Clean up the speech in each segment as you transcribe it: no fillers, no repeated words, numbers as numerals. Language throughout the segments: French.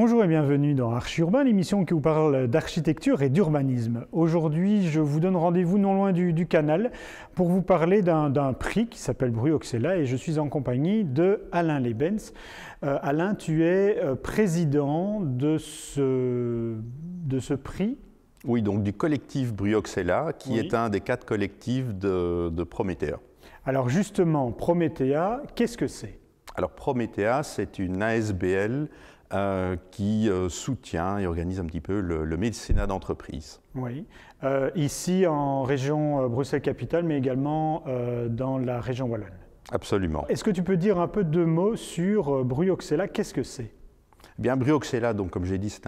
Bonjour et bienvenue dans Archi-Urbain, l'émission qui vous parle d'architecture et d'urbanisme. Aujourd'hui, je vous donne rendez-vous non loin du canal pour vous parler d'un prix qui s'appelle Bruoxella et je suis en compagnie de Alain Lebens. Alain, tu es président de ce prix. Oui, donc du collectif Bruoxella, qui est un des 4 collectifs de Prométhea. Alors justement, Prométhea, qu'est-ce que c'est? Alors Prométhea, c'est une ASBL qui soutient et organise un petit peu le mécénat d'entreprise. Oui, ici en région Bruxelles-Capitale, mais également dans la région wallonne. Absolument. Est-ce que tu peux dire un peu de mots sur Bruoxella? Qu'est-ce que c'est? Bien, Bruoxella, donc comme j'ai dit, c'est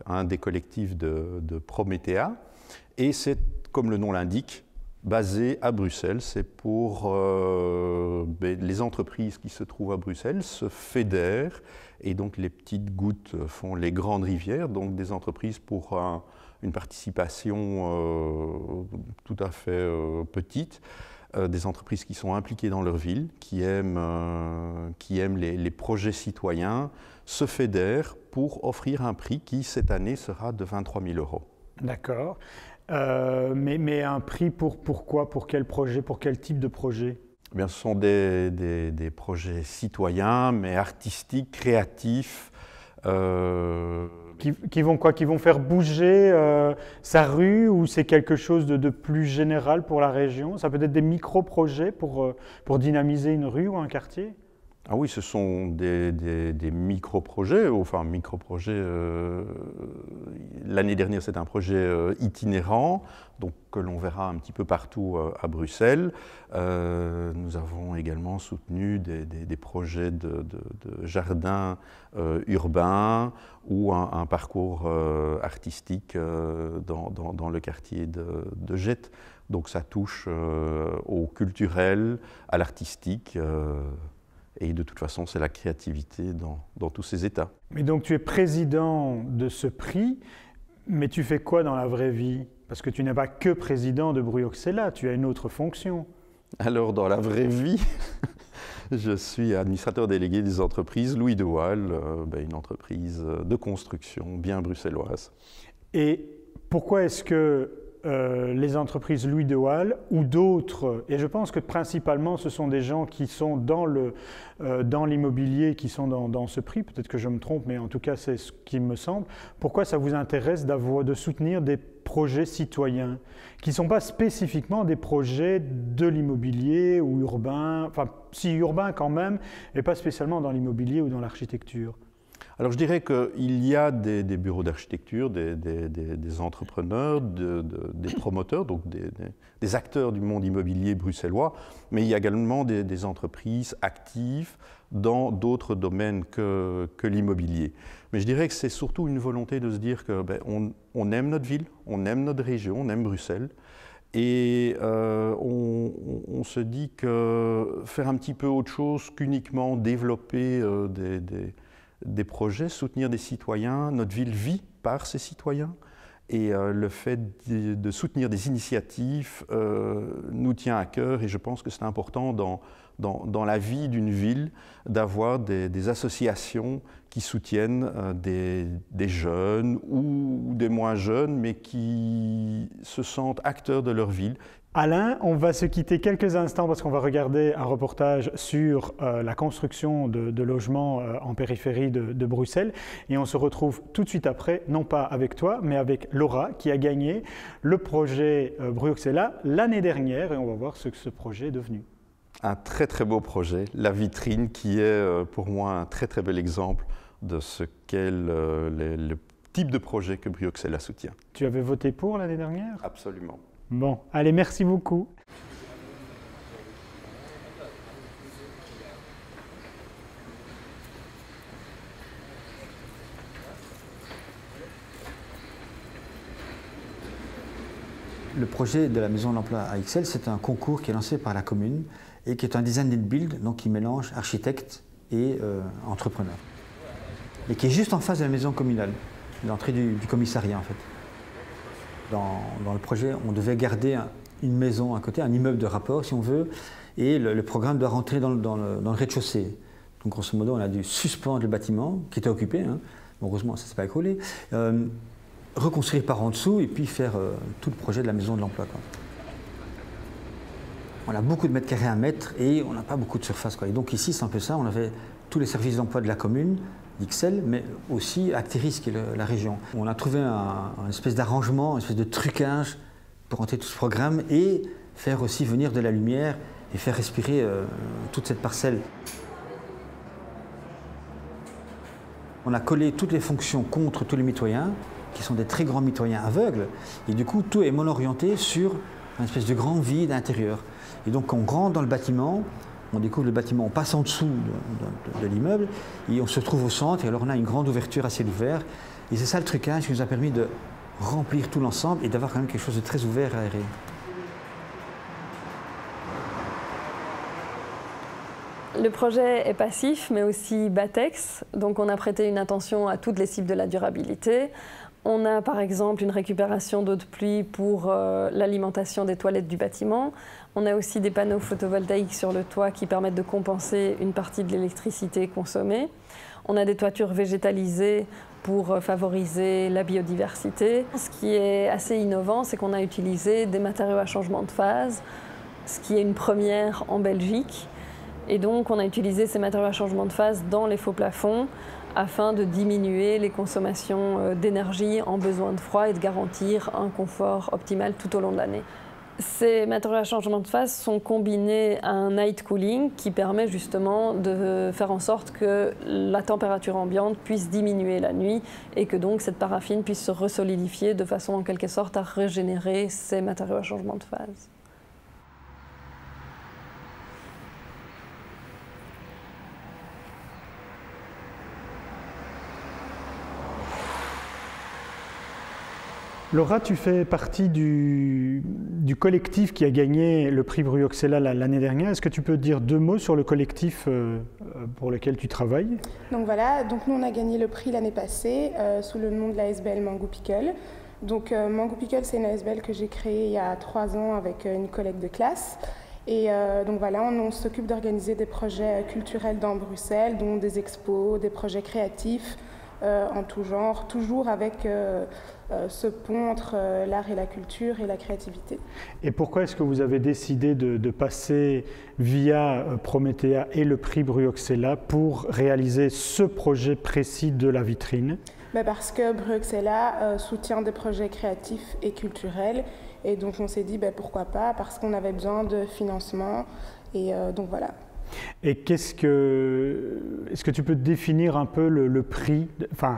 un des collectifs de Prométhea, et c'est, comme le nom l'indique, basé à Bruxelles. C'est pour les entreprises qui se trouvent à Bruxelles se fédèrent et donc les petites gouttes font les grandes rivières, donc des entreprises pour une participation tout à fait petite, des entreprises qui sont impliquées dans leur ville, qui aiment les projets citoyens, se fédèrent pour offrir un prix qui cette année sera de 23 000 €. D'accord. Mais un prix pourquoi? Pour quel projet? Pour quel type de projet? Eh bien, ce sont des projets citoyens, mais artistiques, créatifs. Qui vont quoi? Qui vont faire bouger sa rue, ou c'est quelque chose de plus général pour la région? Ça peut être des micro-projets pour dynamiser une rue ou un quartier? Ah oui, ce sont des micro-projets, enfin micro-projets, l'année dernière c'était un projet itinérant, donc que l'on verra un petit peu partout à Bruxelles. Nous avons également soutenu des projets de jardins urbains ou un parcours artistique dans le quartier de Jette. Donc ça touche au culturel, à l'artistique. Et de toute façon, c'est la créativité dans tous ces états. Mais donc tu es président de ce prix, mais tu fais quoi dans la vraie vie? Parce que tu n'es pas que président de Bruoxella, tu as une autre fonction. Alors dans la vraie vie, je suis administrateur délégué des entreprises Louis de Waal, une entreprise de construction bien bruxelloise. Et pourquoi est-ce que les entreprises Louis de Waal ou d'autres, et je pense que principalement ce sont des gens qui sont dans l'immobilier, qui sont dans ce prix, peut-être que je me trompe, mais en tout cas c'est ce qui me semble, pourquoi ça vous intéresse de soutenir des projets citoyens qui ne sont pas spécifiquement des projets de l'immobilier ou urbain, enfin si urbain quand même, mais pas spécialement dans l'immobilier ou dans l'architecture? Alors je dirais qu'il y a des bureaux d'architecture, des entrepreneurs, des promoteurs, donc des acteurs du monde immobilier bruxellois, mais il y a également des entreprises actives dans d'autres domaines que l'immobilier. Mais je dirais que c'est surtout une volonté de se dire qu'on aime notre ville, on aime notre région, on aime Bruxelles, et on se dit que faire un petit peu autre chose qu'uniquement développer des projets, soutenir des citoyens, notre ville vit par ses citoyens, et le fait de soutenir des initiatives nous tient à cœur, et je pense que c'est important dans la vie d'une ville d'avoir des associations qui soutiennent des jeunes ou des moins jeunes, mais qui se sentent acteurs de leur ville. Alain, on va se quitter quelques instants parce qu'on va regarder un reportage sur la construction de logements en périphérie de Bruxelles, et on se retrouve tout de suite après, non pas avec toi, mais avec Laura qui a gagné le projet Bruoxella l'année dernière, et on va voir ce que ce projet est devenu. Un très très beau projet, la vitrine, qui est pour moi un très très bel exemple de ce qu'est le type de projet que Bruoxella soutient. Tu avais voté pour l'année dernière? Absolument. Bon, allez, merci beaucoup. Le projet de la Maison de l'Emploi à Ixelles, c'est un concours qui est lancé par la commune et qui est un design and build, donc qui mélange architecte et entrepreneur. Et qui est juste en face de la maison communale, l'entrée du commissariat en fait. Dans le projet, on devait garder une maison à côté, un immeuble de rapport si on veut, et le programme doit rentrer dans le rez-de-chaussée. Donc grosso modo, on a dû suspendre le bâtiment qui était occupé, heureusement ça ne s'est pas écroulé, reconstruire par en dessous et puis faire tout le projet de la maison de l'emploi. On a beaucoup de mètres carrés à mettre et on n'a pas beaucoup de surface, quoi. Et donc ici c'est un peu ça, on avait tous les services d'emploi de la commune, d'Ixelles, mais aussi Acteris qui est la région. On a trouvé une espèce d'arrangement, une espèce de trucage pour rentrer tout ce programme et faire aussi venir de la lumière et faire respirer toute cette parcelle. On a collé toutes les fonctions contre tous les mitoyens, qui sont des très grands mitoyens aveugles, et du coup tout est mono-orienté sur une espèce de grand vide intérieur. Et donc quand on rentre dans le bâtiment, on découvre le bâtiment, on passe en dessous de l'immeuble, et on se retrouve au centre, et alors on a une grande ouverture à ciel ouvert, et c'est ça le trucage qui nous a permis de remplir tout l'ensemble et d'avoir quand même quelque chose de très ouvert et aéré. Le projet est passif, mais aussi BATEX, donc on a prêté une attention à toutes les cibles de la durabilité. On a par exemple une récupération d'eau de pluie pour l'alimentation des toilettes du bâtiment. On a aussi des panneaux photovoltaïques sur le toit qui permettent de compenser une partie de l'électricité consommée. On a des toitures végétalisées pour favoriser la biodiversité. Ce qui est assez innovant, c'est qu'on a utilisé des matériaux à changement de phase, ce qui est une première en Belgique. Et donc on a utilisé ces matériaux à changement de phase dans les faux plafonds afin de diminuer les consommations d'énergie en besoin de froid et de garantir un confort optimal tout au long de l'année. Ces matériaux à changement de phase sont combinés à un night cooling qui permet justement de faire en sorte que la température ambiante puisse diminuer la nuit et que donc cette paraffine puisse se resolidifier de façon en quelque sorte à régénérer ces matériaux à changement de phase. Laura, tu fais partie du collectif qui a gagné le prix Bruxelles l'année dernière. Est-ce que tu peux dire 2 mots sur le collectif pour lequel tu travailles? Donc voilà, donc nous on a gagné le prix l'année passée sous le nom de l'ASBL Mango Pickle. Donc Mango Pickle, c'est une ASBL que j'ai créée il y a 3 ans avec une collègue de classe. Et donc voilà, on s'occupe d'organiser des projets culturels dans Bruxelles, dont des expos, des projets créatifs en tout genre, toujours avec ce pont entre l'art et la culture et la créativité. Et pourquoi est-ce que vous avez décidé de passer via Prométhea et le prix Bruxelles pour réaliser ce projet précis de la vitrine? Parce que Bruxelles soutient des projets créatifs et culturels. Et donc on s'est dit pourquoi pas, parce qu'on avait besoin de financement. Et donc voilà. Et est-ce que tu peux définir un peu le prix, enfin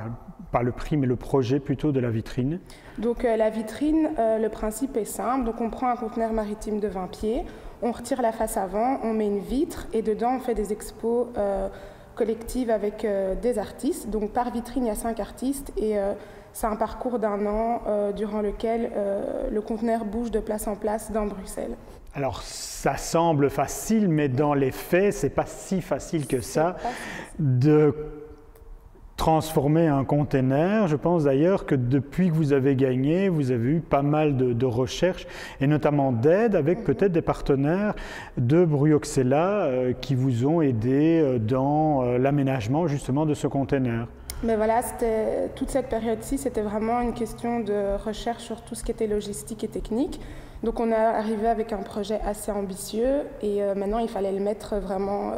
pas le prix mais le projet plutôt de la vitrine? Donc la vitrine, le principe est simple. Donc on prend un conteneur maritime de 20 pieds, on retire la face avant, on met une vitre et dedans on fait des expos collectives avec des artistes. Donc par vitrine il y a 5 artistes et c'est un parcours d'1 an durant lequel le conteneur bouge de place en place dans Bruxelles. Alors ça semble facile, mais dans les faits, c'est pas si facile que ça de transformer un container. Je pense d'ailleurs que depuis que vous avez gagné, vous avez eu pas mal de recherches et notamment d'aide avec peut-être des partenaires de Bruxelles qui vous ont aidé dans l'aménagement justement de ce container. Mais voilà, toute cette période-ci, c'était vraiment une question de recherche sur tout ce qui était logistique et technique. Donc on est arrivé avec un projet assez ambitieux et maintenant il fallait le mettre vraiment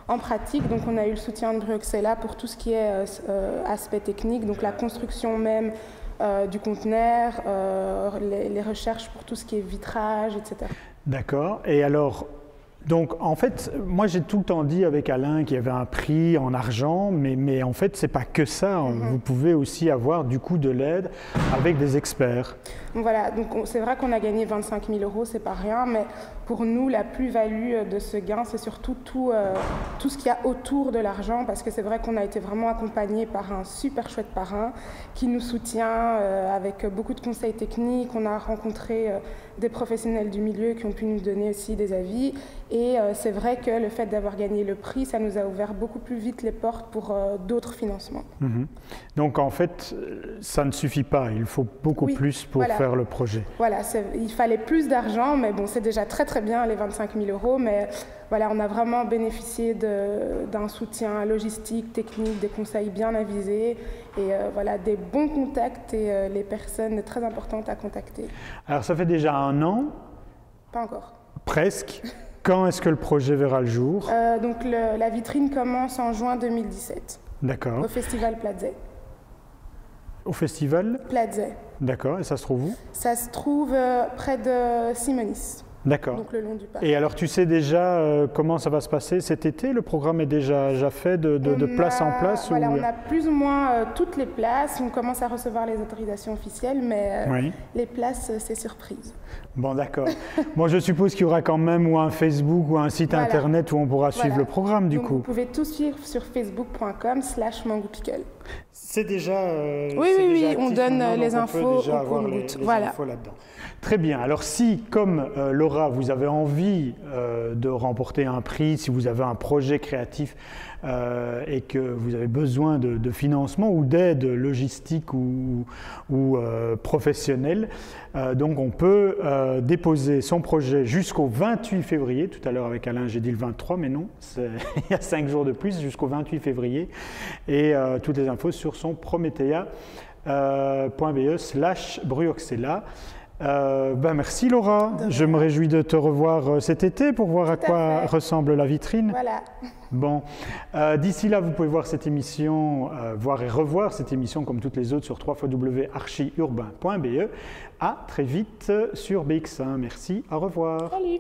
en pratique. Donc on a eu le soutien de Bruxelles pour tout ce qui est aspect technique, donc la construction même du conteneur, les recherches pour tout ce qui est vitrage, etc. D'accord. Et alors, donc en fait, moi j'ai tout le temps dit avec Alain qu'il y avait un prix en argent, mais en fait c'est pas que ça. Vous pouvez aussi avoir du coup de l'aide avec des experts. Voilà, donc c'est vrai qu'on a gagné 25 000 €, c'est pas rien, mais pour nous la plus-value de ce gain, c'est surtout tout ce qu'il y a autour de l'argent, parce que c'est vrai qu'on a été vraiment accompagné par un super chouette parrain qui nous soutient avec beaucoup de conseils techniques. On a rencontré des professionnels du milieu qui ont pu nous donner aussi des avis. Et c'est vrai que le fait d'avoir gagné le prix, ça nous a ouvert beaucoup plus vite les portes pour d'autres financements. Donc en fait, ça ne suffit pas, il faut beaucoup plus pour faire le projet. Voilà, il fallait plus d'argent, mais bon, c'est déjà très très bien les 25 000 €, mais voilà, on a vraiment bénéficié d'un soutien logistique, technique, des conseils bien avisés et voilà, des bons contacts et les personnes très importantes à contacter. Alors ça fait déjà 1 an. Pas encore. Presque. Quand est-ce que le projet verra le jour? Donc la vitrine commence en juin 2017. D'accord. Au Festival Platzet. Au Festival Platzet. D'accord. Et ça se trouve où? Ça se trouve près de Simonis. D'accord. Donc le long du parc. Et alors tu sais déjà comment ça va se passer cet été? Le programme est déjà fait de place en place? Voilà, ou... on a plus ou moins toutes les places. On commence à recevoir les autorisations officielles, mais Oui. les places, c'est surprise. Bon, d'accord. Bon, je suppose qu'il y aura quand même ou un Facebook ou un site Voilà. internet où on pourra suivre le programme du Donc, coup. vous pouvez tout suivre sur facebook.com/mangoupickle. C'est déjà. Oui, on donne les infos au compte-gouttes. Voilà. Infos là-dedans. Très bien. Alors, si, comme Laura, vous avez envie de remporter un prix, si vous avez un projet créatif et que vous avez besoin de financement ou d'aide logistique ou professionnelle, donc on peut déposer son projet jusqu'au 28 février. Tout à l'heure avec Alain, j'ai dit le 23, mais non, il y a 5 jours de plus, jusqu'au 28 février. Et toutes les infos sur son prometea.be/Bruoxella. Merci Laura, je me réjouis de te revoir cet été pour voir à quoi ressemble la vitrine. Voilà. Bon, d'ici là, vous pouvez voir cette émission, voir et revoir cette émission comme toutes les autres sur www.archiurbain.be. À très vite sur BX1. Merci, au revoir. Salut.